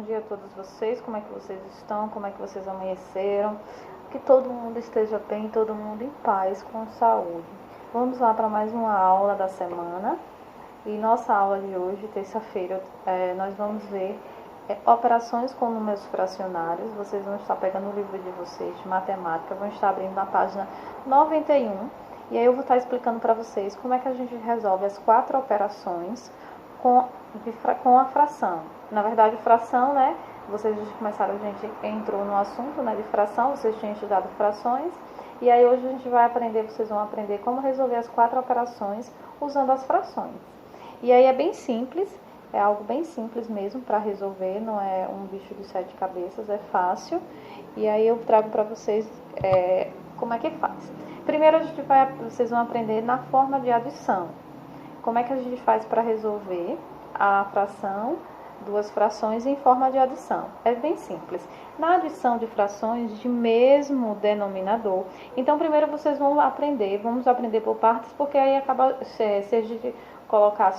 dia a todos vocês. Como é que vocês estão? Como é que vocês amanheceram? Que todo mundo esteja bem, todo mundo em paz, com saúde. Vamos lá para mais uma aula da semana. E nossa aula de hoje, terça-feira, nós vamos ver operações com números fracionários. Vocês vão estar pegando o livro de vocês de matemática, vão estar abrindo na página 91. E aí eu vou estar explicando para vocês como é que a gente resolve as 4 operações com a fração. Na verdade, fração, né? Vocês começaram, a gente entrou no assunto, né, de fração, vocês tinham estudado frações. E aí hoje a gente vai aprender, vocês vão aprender como resolver as 4 operações usando as frações. E aí é bem simples, é algo bem simples mesmo para resolver, não é um bicho de 7 cabeças, é fácil. E aí eu trago para vocês como é que faz. Primeiro vocês vão aprender na forma de adição. Como é que a gente faz para resolver a fração, 2 frações em forma de adição? É bem simples. Na adição de frações de mesmo denominador, então primeiro vocês vamos aprender por partes, porque aí acaba, se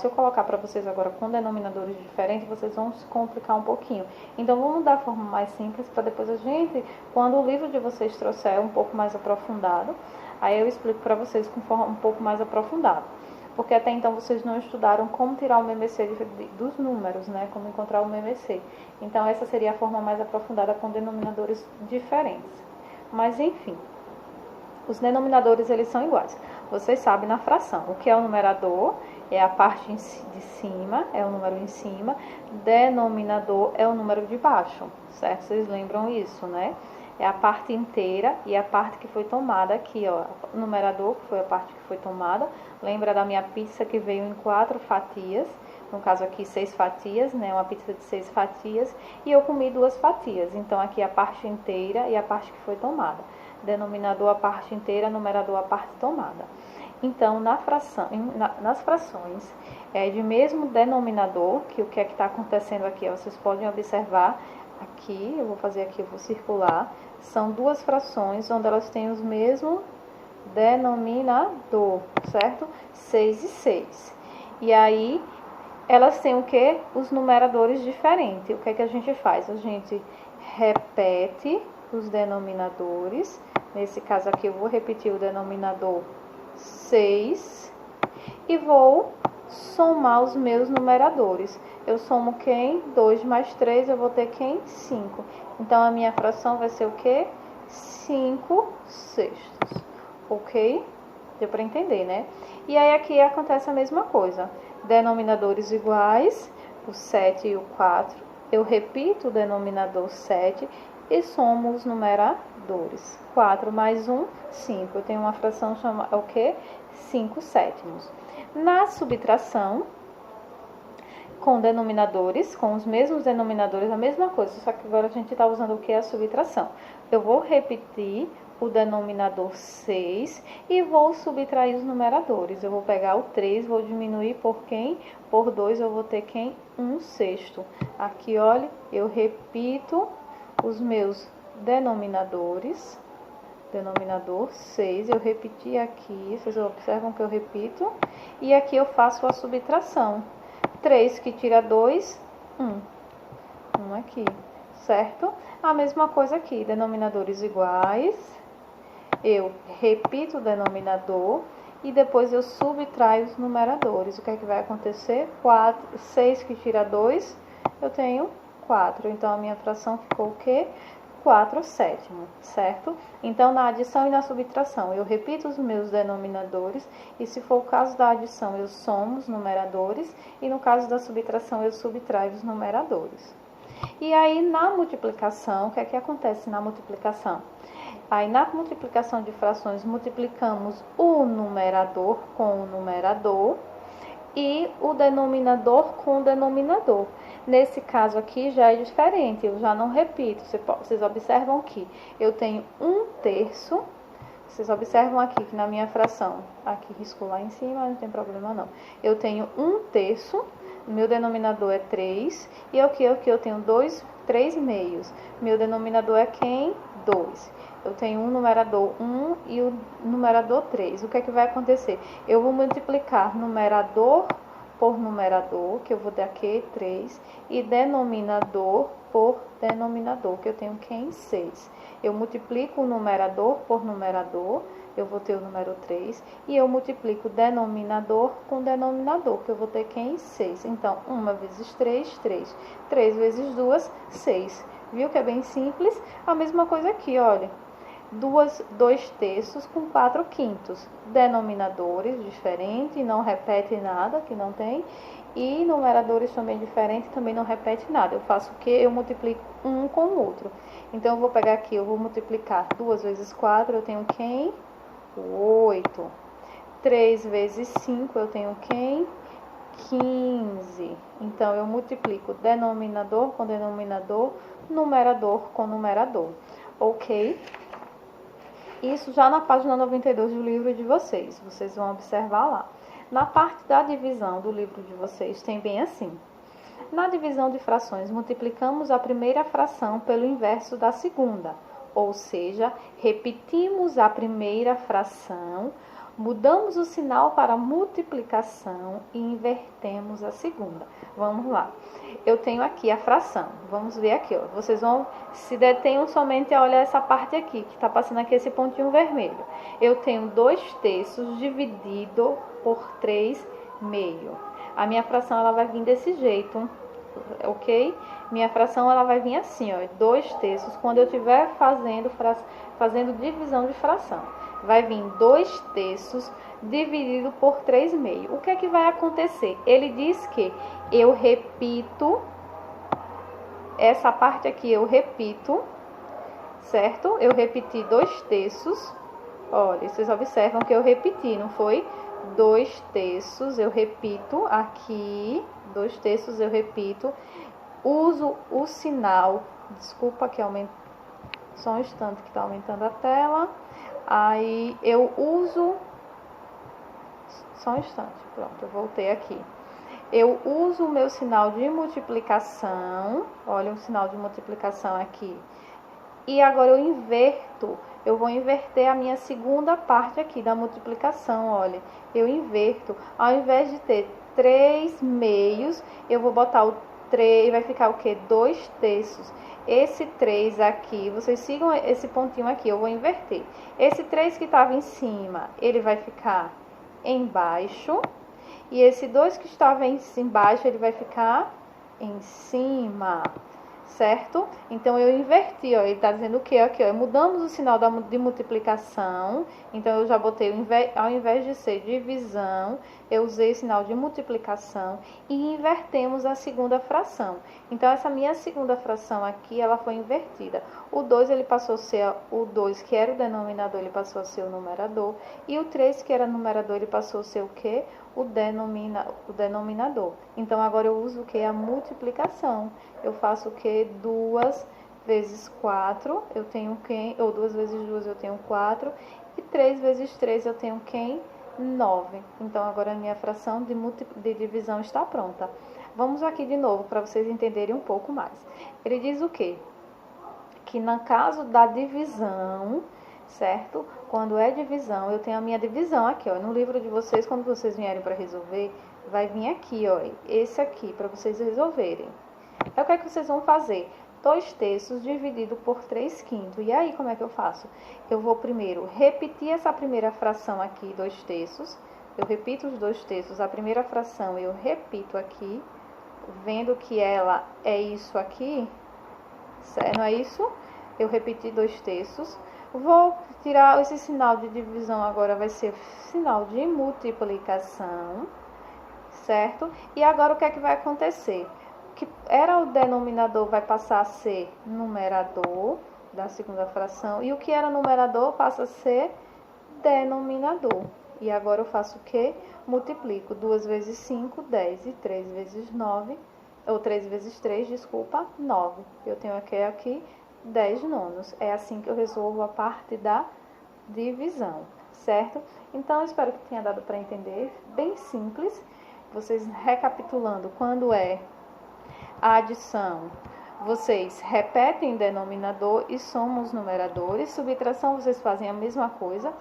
eu colocar para vocês agora com denominadores diferentes, vocês vão se complicar um pouquinho. Então vamos dar a forma mais simples para depois a gente, quando o livro de vocês trouxer um pouco mais aprofundado, aí eu explico para vocês com forma um pouco mais aprofundada. Porque até então vocês não estudaram como tirar o MMC dos números, né? Como encontrar o MMC. Então essa seria a forma mais aprofundada com denominadores diferentes. Mas enfim, os denominadores eles são iguais. Vocês sabem na fração, o que é o numerador é a parte de cima, é o número em cima. Denominador é o número de baixo, certo? Vocês lembram isso, né? É a parte inteira e a parte que foi tomada aqui, ó. O numerador, que foi a parte que foi tomada. Lembra da minha pizza que veio em 4 fatias. No caso aqui, 6 fatias, né? Uma pizza de 6 fatias. E eu comi 2 fatias. Então, aqui a parte inteira e a parte que foi tomada. Denominador, a parte inteira. Numerador, a parte tomada. Então, nas frações de mesmo denominador, que o que é que está acontecendo aqui? Ó, vocês podem observar aqui, eu vou fazer aqui, eu vou circular. São 2 frações onde elas têm os mesmos denominador, certo? 6 e 6. E aí, elas têm o que? Os numeradores diferentes. O que é que a gente faz? A gente repete os denominadores. Nesse caso aqui, eu vou repetir o denominador 6 e vou somar os meus numeradores. Eu somo quem? 2 mais 3, eu vou ter quem? 5. Então, a minha fração vai ser o quê? 5 sextos. Ok? Deu para entender, né? E aí, aqui acontece a mesma coisa. Denominadores iguais, o 7 e o 4. Eu repito o denominador 7 e somo os numeradores. 4 mais 1, 5. Eu tenho uma fração chamada o quê? 5 sétimos. Na subtração, com denominadores, com os mesmos denominadores, a mesma coisa, só que agora a gente está usando o que? A subtração. Eu vou repetir o denominador 6 e vou subtrair os numeradores. Eu vou pegar o 3, vou diminuir por quem? Por 2, eu vou ter quem? 1 sexto. Aqui, olha, eu repito os meus denominadores. Denominador 6, eu repeti aqui, vocês observam que eu repito. E aqui eu faço a subtração. 3 que tira 2, 1. 1 aqui, certo? A mesma coisa aqui, denominadores iguais. Eu repito o denominador e depois eu subtraio os numeradores. O que é que vai acontecer? 6 que tira 2, eu tenho 4. Então, a minha fração ficou o quê? 4 sétimos, certo? Então, na adição e na subtração, eu repito os meus denominadores e, se for o caso da adição, eu somo os numeradores e, no caso da subtração, eu subtraio os numeradores. E aí, na multiplicação, o que é que acontece na multiplicação? Aí, na multiplicação de frações, multiplicamos o numerador com o numerador e o denominador com o denominador. Nesse caso aqui já é diferente, eu já não repito. Vocês observam que eu tenho 1/3. Vocês observam aqui que na minha fração, aqui risco lá em cima, não tem problema não. Eu tenho 1/3, meu denominador é 3, e aqui eu tenho 3 meios. Meu denominador é quem? 2. Eu tenho um numerador 1 e o numerador 3. O que é que vai acontecer? Eu vou multiplicar numerador por numerador, que eu vou dar aqui 3, e denominador por denominador, que eu tenho quem? 6. Eu multiplico o numerador por numerador, eu vou ter o número 3, e eu multiplico o denominador com denominador, que eu vou ter quem? 6. Então, 1 vezes 3, 3. 3 vezes 2, 6. Viu que é bem simples? A mesma coisa aqui, olha. 2 terços com 4 quintos. Denominadores diferentes, não repete nada, que não tem. E numeradores também diferentes, também não repete nada. Eu faço o que? Eu multiplico um com o outro. Então, eu vou pegar aqui, eu vou multiplicar 2 vezes 4, eu tenho quem? 8. 3 vezes 5, eu tenho quem? 15. Então, eu multiplico denominador com denominador, numerador com numerador. Ok? Isso já na página 92 do livro de vocês. Vocês vão observar lá. Na parte da divisão do livro de vocês, tem bem assim. Na divisão de frações, multiplicamos a primeira fração pelo inverso da segunda. Ou seja, repetimos a primeira fração, mudamos o sinal para multiplicação e invertemos a segunda. Vamos lá. Eu tenho aqui a fração. Vamos ver aqui, ó. Vocês vão se detenham somente a olhar essa parte aqui, que está passando aqui esse pontinho vermelho. Eu tenho 2 terços dividido por 3 meio. A minha fração ela vai vir desse jeito, ok? Minha fração ela vai vir assim, ó, 2 terços. Quando eu estiver fazendo divisão de fração, vai vir 2 terços dividido por 3 meio. O que é que vai acontecer? Ele diz que eu repito, essa parte aqui eu repito, certo? Eu repeti 2 terços. Olha, vocês observam que eu repeti, não foi? 2 terços, eu repito aqui, 2 terços eu repito, uso o sinal, desculpa que aumenta, só um instante que está aumentando a tela, aí eu uso, só um instante, pronto, eu voltei aqui. Eu uso o meu sinal de multiplicação, olha o sinal de multiplicação aqui, e agora eu inverto, eu vou inverter a minha segunda parte aqui da multiplicação, olha, eu inverto, ao invés de ter 3 meios, eu vou botar o 3, vai ficar o que? 2 terços. Esse 3 aqui, vocês sigam esse pontinho aqui, eu vou inverter. Esse 3 que estava em cima, ele vai ficar embaixo. E esse 2 que estava embaixo, ele vai ficar em cima, certo? Então, eu inverti, ó, ele está dizendo o quê? Aqui, ó, mudamos o sinal de multiplicação, então, eu já botei, ao invés de ser divisão, eu usei o sinal de multiplicação e invertemos a segunda fração. Então, essa minha segunda fração aqui, ela foi invertida. O 2, ele passou a ser, o 2 que era o denominador, ele passou a ser o numerador, e o 3 que era numerador, ele passou a ser o quê? O denominador. Então, agora eu uso o que? A multiplicação. Eu faço o que? 2 vezes 4, eu tenho quem? Ou 2 vezes 2, eu tenho 4. E 3 vezes 3, eu tenho quem? 9. Então, agora a minha fração de divisão está pronta. Vamos aqui de novo, para vocês entenderem um pouco mais. Ele diz o quê? Que no caso da divisão, certo? Quando é divisão, eu tenho a minha divisão aqui, ó. No livro de vocês, quando vocês vierem para resolver, vai vir aqui, ó. Esse aqui, para vocês resolverem. Aí, o que é que vocês vão fazer? 2 terços dividido por 3 quintos. E aí, como é que eu faço? Eu vou primeiro repetir essa primeira fração aqui, 2 terços. Eu repito os 2 terços. A primeira fração eu repito aqui, vendo que ela é isso aqui, certo? Não é isso? Eu repeti 2 terços. Vou tirar esse sinal de divisão, agora vai ser sinal de multiplicação, certo? E agora o que é que vai acontecer? Que era o denominador vai passar a ser numerador da segunda fração, e o que era numerador passa a ser denominador. E agora eu faço o quê? Multiplico 2 vezes 5, 10, e 3 vezes 9, ou 3 vezes 3, desculpa, 9. Eu tenho aqui 10 nonos. É assim que eu resolvo a parte da divisão, certo? Então, eu espero que tenha dado para entender, bem simples. Vocês recapitulando, quando é a adição, vocês repetem denominador e somam os numeradores. Subtração, vocês fazem a mesma coisa,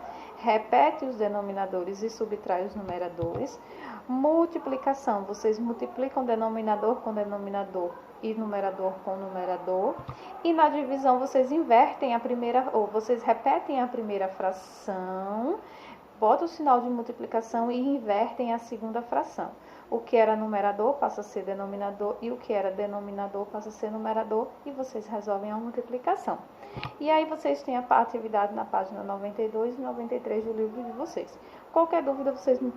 repete os denominadores e subtrai os numeradores. Multiplicação, vocês multiplicam denominador com denominador e numerador com numerador. E na divisão vocês invertem a primeira, ou vocês repetem a primeira fração, botam o sinal de multiplicação e invertem a segunda fração. O que era numerador passa a ser denominador e o que era denominador passa a ser numerador e vocês resolvem a multiplicação. E aí vocês têm a atividade na página 92 e 93 do livro de vocês. Qualquer dúvida vocês me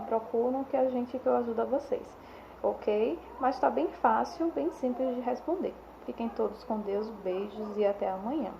procuram que eu ajudo a vocês, ok? Mas está bem fácil, bem simples de responder. Fiquem todos com Deus, beijos e até amanhã.